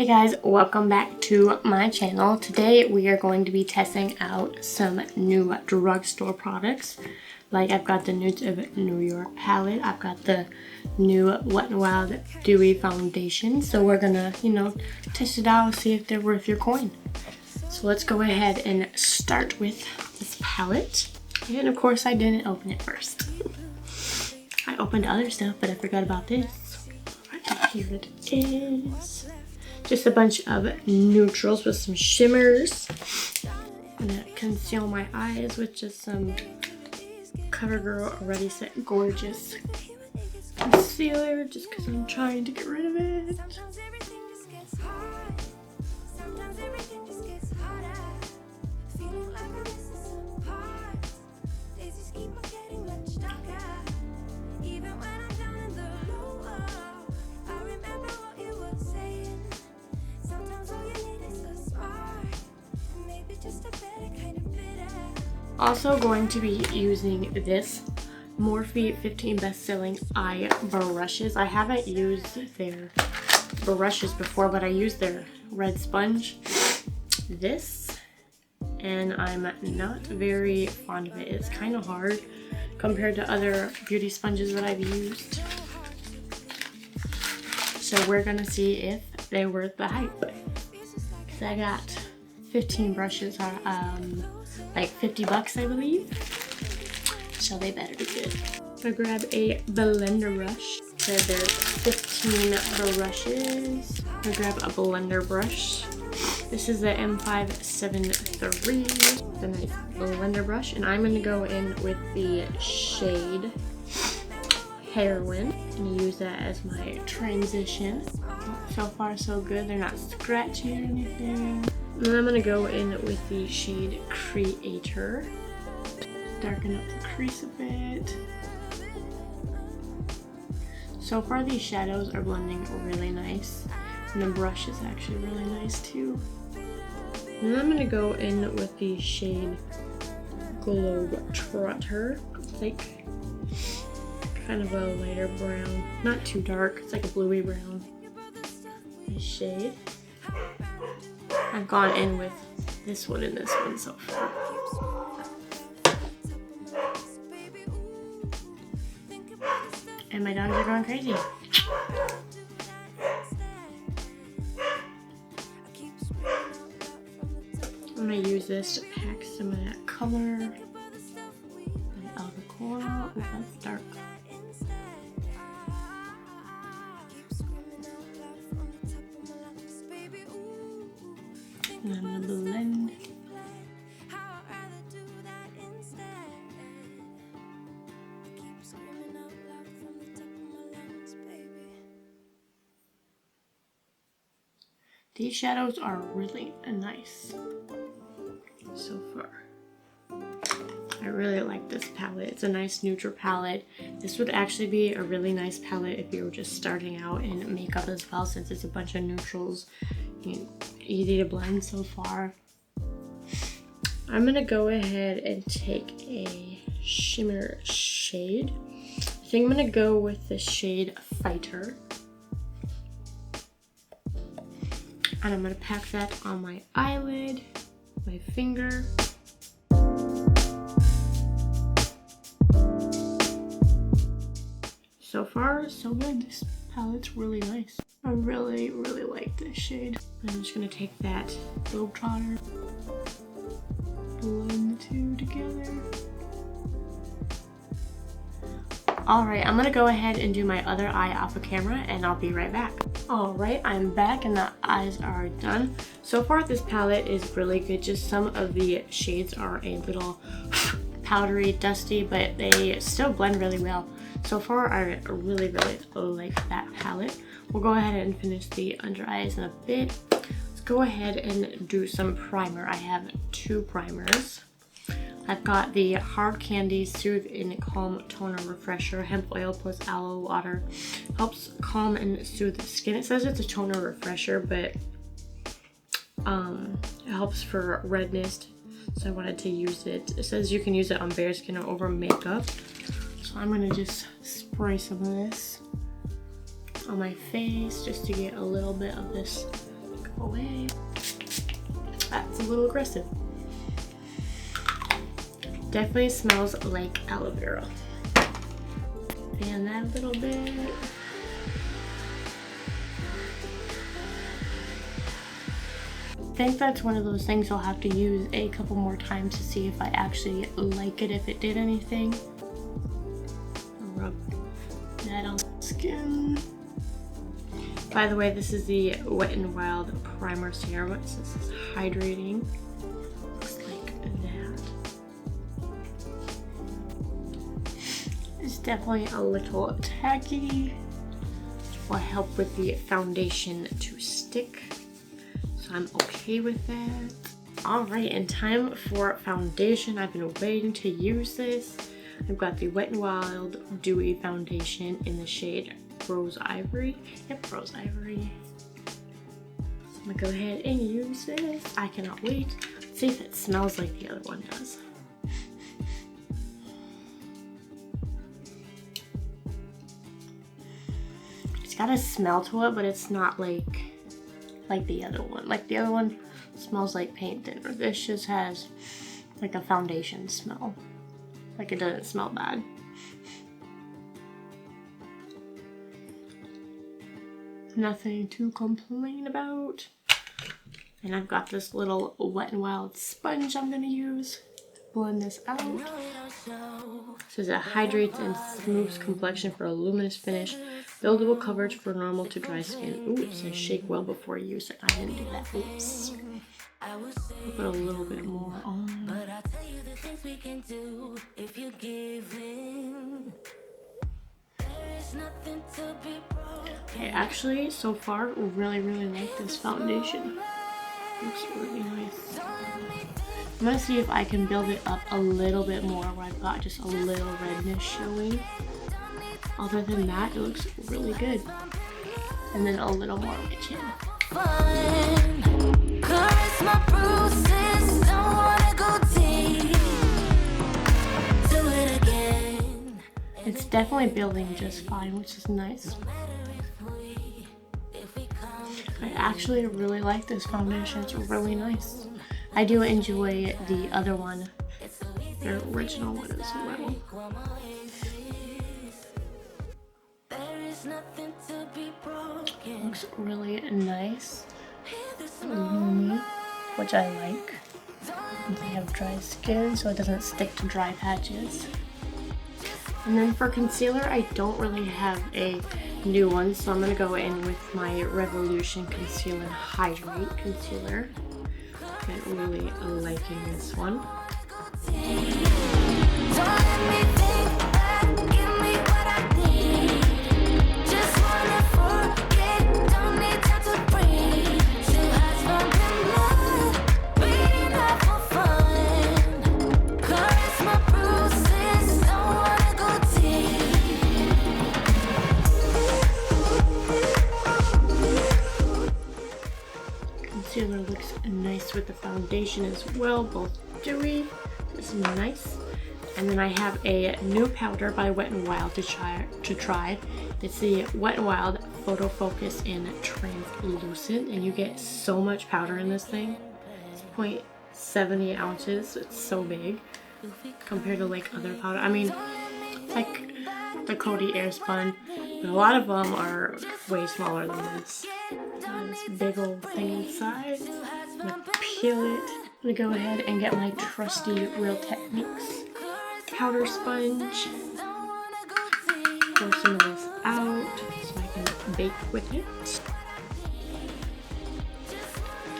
Hey guys, welcome back to my channel. Today we are going to be testing out some new drugstore products. Like I've got the Nudes of New York palette. I've got the new Wet n Wild Dewy foundation. So we're gonna, test it out and see if they're worth your coin. So let's go ahead and start with this palette. And of course I didn't open it first. I opened other stuff, but I forgot about this. Right here it is. Just a bunch of neutrals with some shimmers. I'm gonna conceal my eyes with just some CoverGirl Ready Set Gorgeous concealer, just because I'm trying to get rid of it. Also going to be using this Morphe 15 best-selling eye brushes. I haven't used their brushes before, but I used their red sponge. And I'm not very fond of it. It's kind of hard compared to other beauty sponges that I've used. So we're gonna see if they're worth the hype. Cause I got 15 brushes on like 50 bucks, I believe. So they better be good. I'm gonna grab a blender brush. So there's 15 brushes. I'm gonna grab a blender brush. This is the M573. It's a nice blender brush. And I'm gonna go in with the shade Heroin and use that as my transition. So far so good. They're not scratchy or anything. And then I'm gonna go in with the shade Creator. Darken up the crease a bit. So far these shadows are blending really nice. And the brush is actually really nice too. And then I'm gonna go in with the shade Globetrotter. It's like kind of a lighter brown. Not too dark, it's like a bluey brown. This shade. I've gone in with this one and this one so far. And my dogs are going crazy. I'm gonna use this to pack some of that color. Out of the corner. Oh, that's dark. And I'm gonna blend. These shadows are really nice so far. I really like this palette. It's a nice neutral palette. This would actually be a really nice palette if you were just starting out in makeup as well, since it's a bunch of neutrals. Easy to blend so far. I'm gonna go ahead and take a shimmer shade. I think I'm gonna go with the shade Fighter. And I'm gonna pack that on my eyelid, my finger. So far, so good. This palette's really nice. I really, really like this shade. I'm just gonna take that Globetrotter, blend the two together. Alright, I'm gonna go ahead and do my other eye off of camera and I'll be right back. Alright, I'm back and the eyes are done. So far this palette is really good. Just some of the shades are a little powdery, dusty, but they still blend really well. So far I really, really like that palette. We'll go ahead and finish the under eyes in a bit. Let's go ahead and do some primer. I have two primers. I've got the Hard Candy Soothe and Calm Toner Refresher, hemp oil plus aloe water. Helps calm and soothe the skin. It says it's a toner refresher, but it helps for redness. So I wanted to use it. It says you can use it on bare skin or over makeup. So I'm gonna just spray some of this on my face just to get a little bit of this away. That's a little aggressive. Definitely smells like aloe vera. And that a little bit. I think that's one of those things I'll have to use a couple more times to see if I actually like it, if it did anything. I'll rub that on the skin. By the way, this is the Wet n Wild Primer Serum. This is hydrating. Looks like that. It's definitely a little tacky. Will help with the foundation to stick. So I'm okay with that. Alright, and time for foundation. I've been waiting to use this. I've got the Wet n Wild Dewy Foundation in the shade Rose Ivory. Yep, Rose Ivory. So I'm gonna go ahead and use this. I cannot wait. Let's see if it smells like the other one does. It's got a smell to it, but it's not like the other one. Like the other one smells like paint thinner. This just has like a foundation smell. Like it doesn't smell bad. Nothing to complain about. And I've got this little Wet n Wild sponge I'm gonna use. Blend this out. It says it hydrates and smooths complexion for a luminous finish. Buildable coverage for normal to dry skin. Ooh, it says shake well before use it. I didn't do that. Oops. I'll put a little bit more on. I actually, so far, really like this foundation. Looks really nice. I'm gonna see if I can build it up a little bit more where I've got just a little redness showing. Other than that, it looks really good. And then a little more on my chin. It's definitely building just fine, which is nice. I actually really like this foundation. It's really nice. I do enjoy the other one, the original one as well. Looks really nice, which I like. I have dry skin, so it doesn't stick to dry patches. And then for concealer, I don't really have a new one, so I'm going to go in with my Revolution Conceal and Hydrate Concealer. I'm really liking this one. Concealer looks nice with the foundation as well, both dewy. This is nice. And then I have a new powder by Wet n Wild to try. It's the Wet n Wild Photo Focus in Translucent, and you get so much powder in this thing. It's 0.70 ounces. It's so big compared to like other powder. I mean, like the Coty Airspun, but a lot of them are way smaller than this. This big old thing inside. I'm gonna peel it. I'm gonna go ahead and get my trusty Real Techniques powder sponge. Pour some of this out so I can bake with it.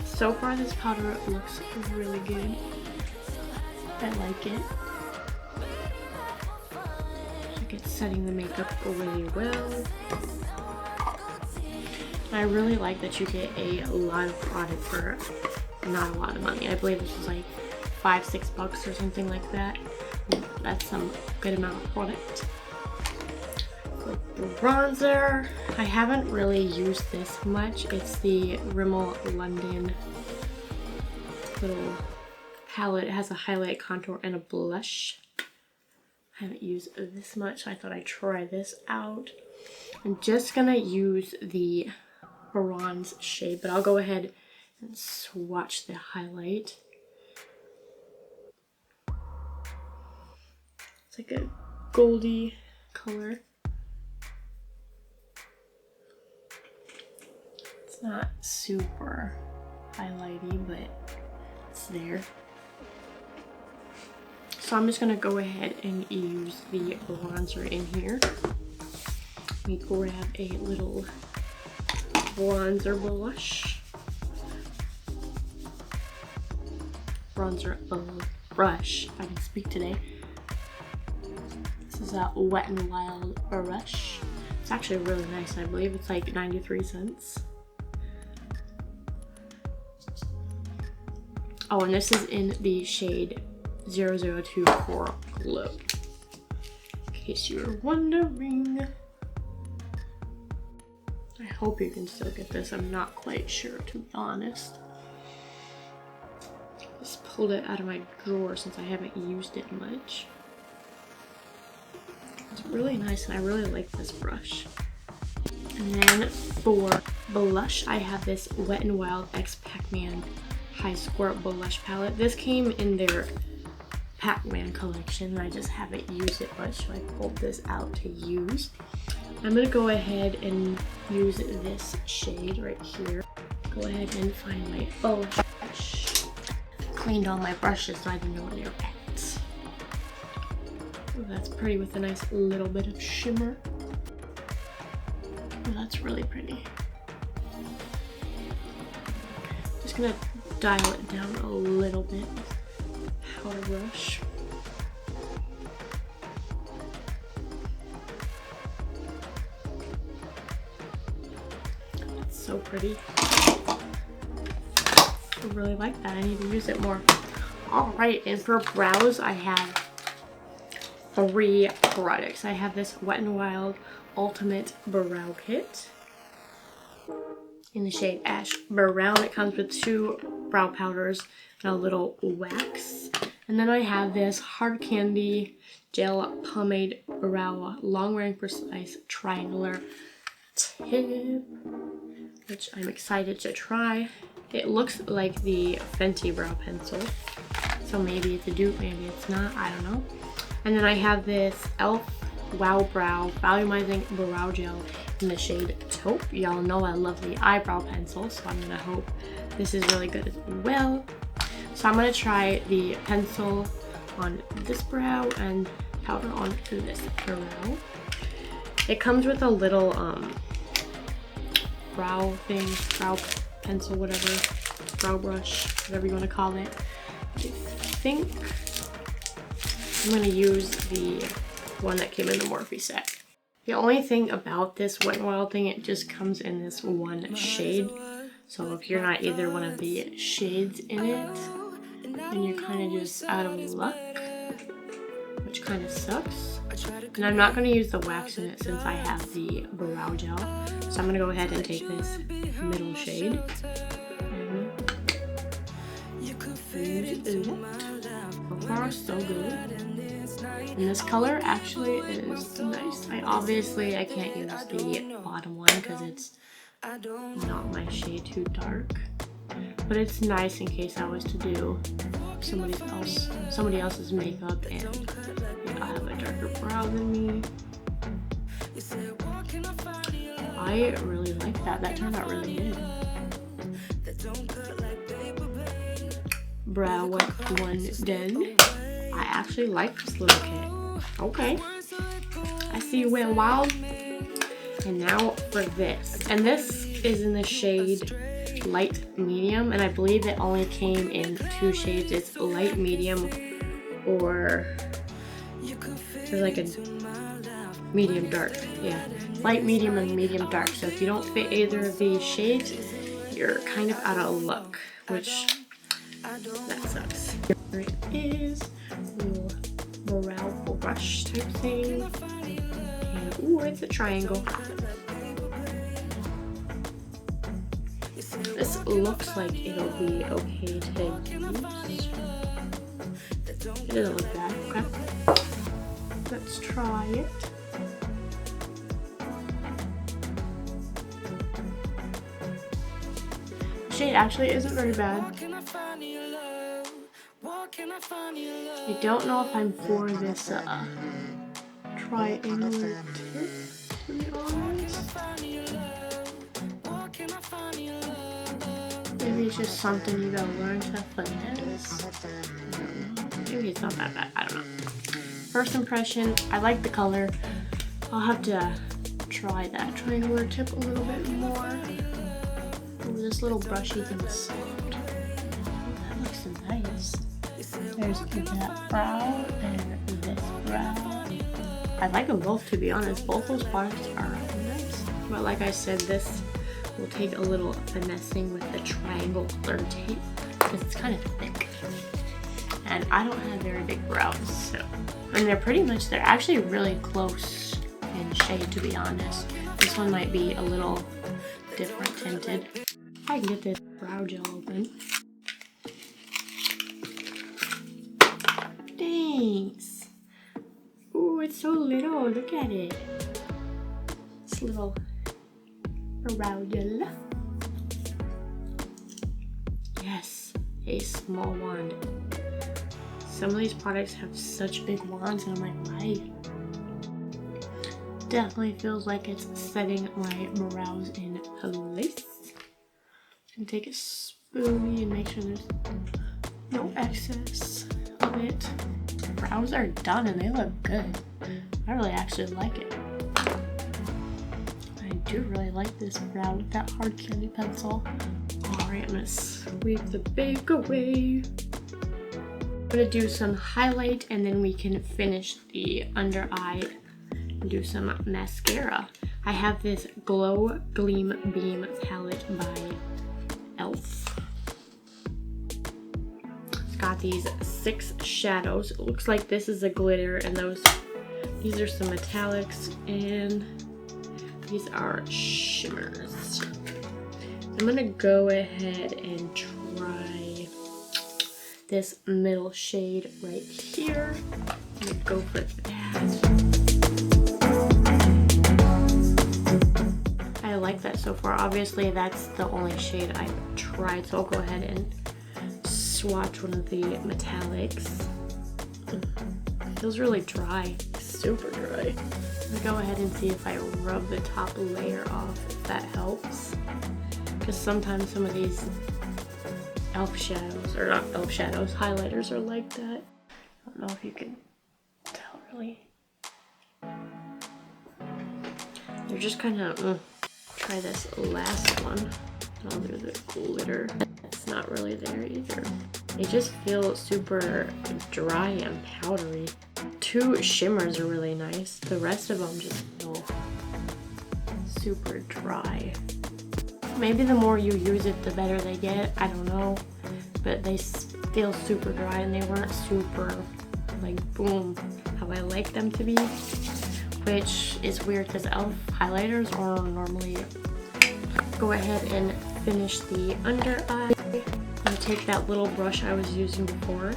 So far this powder looks really good. I like it. I think it's setting the makeup really well. I really like that you get a lot of product for not a lot of money. I believe this was like $5-6 or something like that. That's some good amount of product. With the bronzer, I haven't really used this much. It's the Rimmel London little palette. It has a highlight, contour, and a blush. I haven't used this much, so I thought I'd try this out. I'm just gonna use the bronze shade, but I'll go ahead and swatch the highlight. It's like a goldy color. It's not super highlighty, but it's there. So I'm just gonna go ahead and use the bronzer in here. Let me grab a little bronzer blush. Bronzer brush, if I can speak today. This is a Wet n Wild brush. It's actually really nice. I believe it's like 93 cents. Oh, and this is in the shade 0024 Glow, in case you were wondering. I hope you can still get this. I'm not quite sure, to be honest. Just pulled it out of my drawer since I haven't used it much. It's really nice and I really like this brush. And then for blush, I have this Wet n Wild X Pac-Man High Score Blush Palette. This came in their Pac-Man collection. I just haven't used it much, so I pulled this out to use. I'm gonna go ahead and use this shade right here. Go ahead and find my brush. Cleaned all my brushes so I didn't know where they were at. Oh, that's pretty with a nice little bit of shimmer. Oh, that's really pretty. Just gonna dial it down a little bit. Powder brush. It's so pretty. I really like that. I need to use it more. Alright, and for brows, I have 3 products. I have this Wet n Wild Ultimate Brow Kit in the shade Ash Brown. It comes with 2 brow powders and a little wax. And then I have this Hard Candy Gel Pomade Brow Long Wearing Precise Triangular Tip, which I'm excited to try. It looks like the Fenty brow pencil, so maybe it's a dupe, maybe it's not, I don't know. And then I have this e.l.f. Wow Brow Volumizing Brow Gel in the shade Taupe. Y'all know I love the eyebrow pencil, so I'm gonna hope this is really good as well. So I'm gonna try the pencil on this brow and powder on this brow. It comes with a little brow thing, brow pencil, whatever, brow brush, whatever you want to call it. I think I'm gonna use the one that came in the Morphe set. The only thing about this Wet n Wild thing, it just comes in this one shade. So if you're not either one of the shades in it, then you're kind of just out of luck, which kind of sucks. And I'm not going to use the wax in it since I have the brow gel. So I'm going to go ahead and take this middle shade and use it. So far, so good. And this color actually is nice. I can't use the bottom one because it's not my shade, too dark. But it's nice in case I was to do somebody else's makeup and I have a darker brow than me. I really like that. That turned out really good. Brow one done. I actually like this little kit. Okay. I see you went wild. And now for this. And this is in the shade Light Medium, and I believe it only came in 2 shades. It's light medium, or there's like a medium dark. Yeah, light medium and medium dark. So if you don't fit either of these shades, you're kind of out of luck, which that sucks. Here it is, little brow brush type thing, and ooh, it's a triangle. This looks like it'll be okay to use. It doesn't look bad. Okay. Let's try it. shade actually isn't very bad. I don't know if I'm for this triangular tip, to be honest. Maybe it's just something you gotta learn to finesse. Maybe it's not that bad, I don't know. First impression, I like the color. I'll have to try that triangular tip a little bit more. Ooh, this little brush even soft. That looks nice. There's that brow and this brow. I like them both, to be honest. Both those products are nice. But like I said, this will take a little finessing with the triangular tape because it's kind of thick. And I don't have very big brows, so. And they're actually really close in shade, to be honest. This one might be a little different tinted. I can get this brow gel open. Thanks. Ooh, it's so little. Look at it. It's little brow gel. Yes, a small wand. Some of these products have such big wands, and I'm like, why? Definitely feels like it's setting my brows in place. I'm gonna take a spoonie and make sure there's no excess of it. Brows are done and they look good. I really actually like it. I do really like this brow with that hard candy pencil. Alright, I'm gonna sweep the bake away. I'm gonna do some highlight and then we can finish the under eye and do some mascara. I have this Glow Gleam Beam palette by e.l.f. It's got these 6 shadows. It looks like this is a glitter and these are some metallics and these are shimmers. I'm gonna go ahead and try this middle shade right here. I'm gonna go for that. I like that so far. Obviously, that's the only shade I've tried, so I'll go ahead and swatch one of the metallics. It feels really dry, super dry. I'm gonna go ahead and see if I rub the top layer off, if that helps. Because sometimes some of these e.l.f. shadows, or not e.l.f. shadows, highlighters are like that. I don't know if you can tell really. They're just kind of, try this last one. I'll do the glitter. It's not really there either. They just feel super dry and powdery. 2 shimmers are really nice. The rest of them just feel super dry. Maybe the more you use it, the better they get. I don't know. But they feel super dry and they weren't super, like, boom, how I like them to be. Which is weird because e.l.f. highlighters are normally. Go ahead and finish the under eye. I'm gonna take that little brush I was using before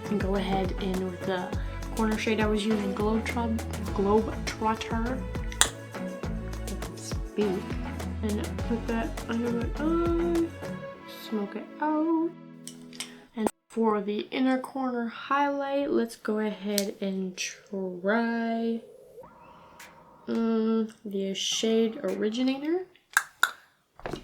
and go ahead and with the corner shade I was using, Globetrotter. I can speak. And put that under my eye, smoke it out. And for the inner corner highlight, let's go ahead and try the shade Originator.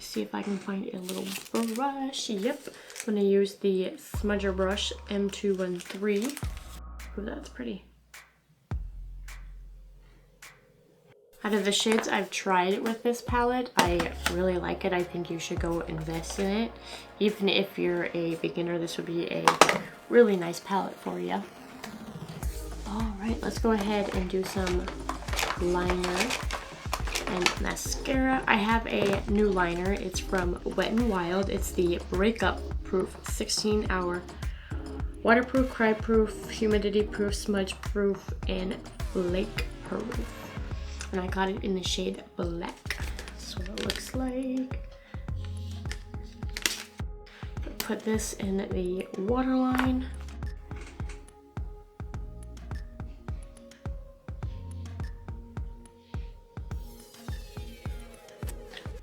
See if I can find a little brush. Yep, I'm gonna use the smudger brush M213. Ooh, that's pretty. Out of the shades I've tried with this palette, I really like it. I think you should go invest in it. Even if you're a beginner, this would be a really nice palette for you. All right, let's go ahead and do some liner and mascara. I have a new liner. It's from Wet n Wild. It's the Breakup Proof 16-hour waterproof, cry proof, humidity proof, smudge proof, and flake proof. And I got it in the shade Black. That's what it looks like. Put this in the waterline.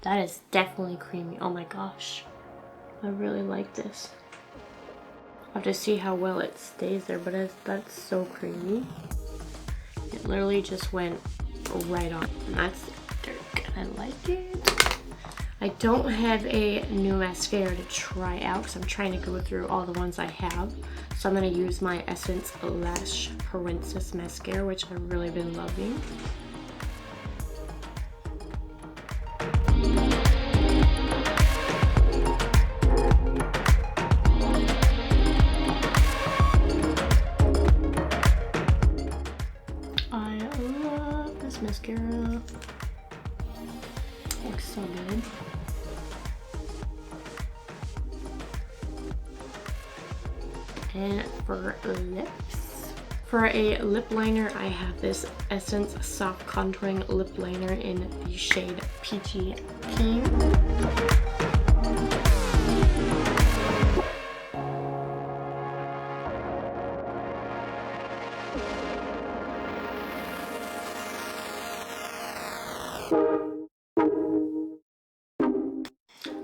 That is definitely creamy. Oh my gosh. I really like this. I'll have to see how well it stays there, but that's so creamy. It literally just went right on. And that's dark, and I like it. I don't have a new mascara to try out because I'm trying to go through all the ones I have. So I'm going to use my Essence Lash Princess Mascara, which I've really been loving. I love this mascara. Looks so good. And for lips, for a lip liner, I have this Essence Soft Contouring Lip Liner in the shade Peachy Pink.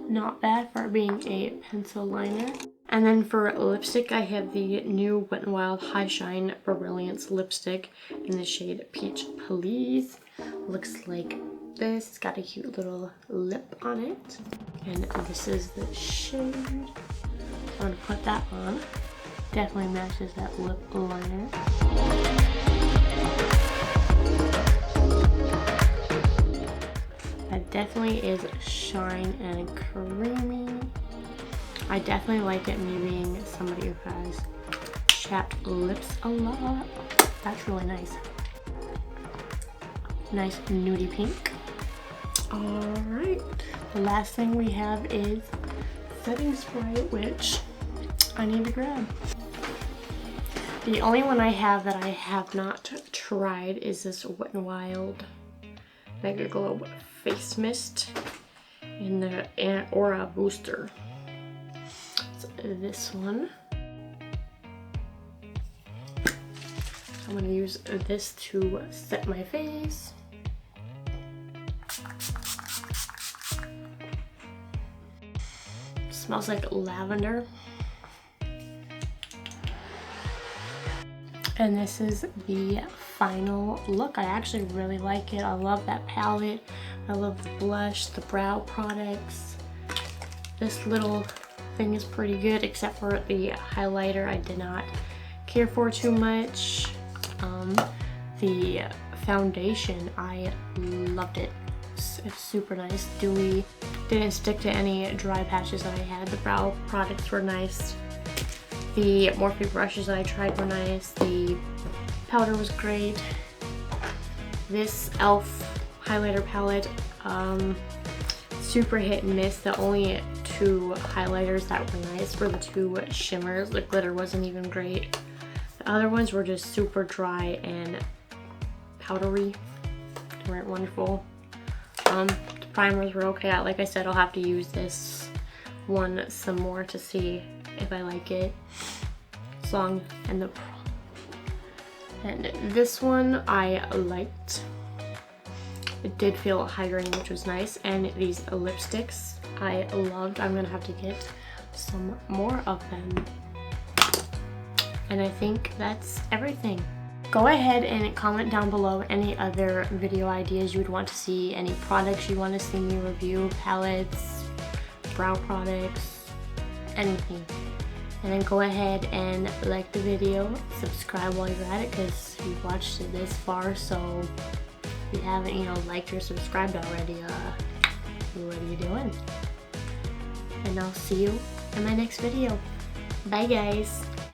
Not bad for being a pencil liner. And then for lipstick, I have the new Wet n Wild High Shine Brilliance lipstick in the shade Peach Please. Looks like this. It's got a cute little lip on it. And this is the shade. I'm gonna put that on. Definitely matches that lip liner. That definitely is shine and creamy. I definitely like it, me being somebody who has chapped lips a lot. That's really nice. Nice nudie pink. Alright, the last thing we have is setting spray, which I need to grab. The only one I have that I have not tried is this Wet n Wild Mega Glow Face Mist in the Aura Booster. So this one. I'm going to use this to set my face. Smells like lavender. And this is the final look. I actually really like it. I love that palette. I love the blush, the brow products. This little thing is pretty good, except for the highlighter I did not care for too much. The foundation, I loved it. It's super nice, dewy. Didn't stick to any dry patches that I had. The brow products were nice. The Morphe brushes that I tried were nice. The powder was great. This e.l.f. highlighter palette, super hit and miss. The only two highlighters that were nice were the two shimmers. The glitter wasn't even great. The other ones were just super dry and powdery. They weren't wonderful. The primers were okay. Like I said, I'll have to use this one some more to see if I like it. And this one I liked. It did feel hydrating, which was nice. And these lipsticks I loved. I'm gonna have to get some more of them. And I think that's everything. Go ahead and comment down below any other video ideas you would want to see, any products you want to see me review, palettes, brow products, anything. And then go ahead and like the video, subscribe while you're at it, because you watched it this far. So if you haven't, liked or subscribed already, what are you doing? And I'll see you in my next video. Bye guys.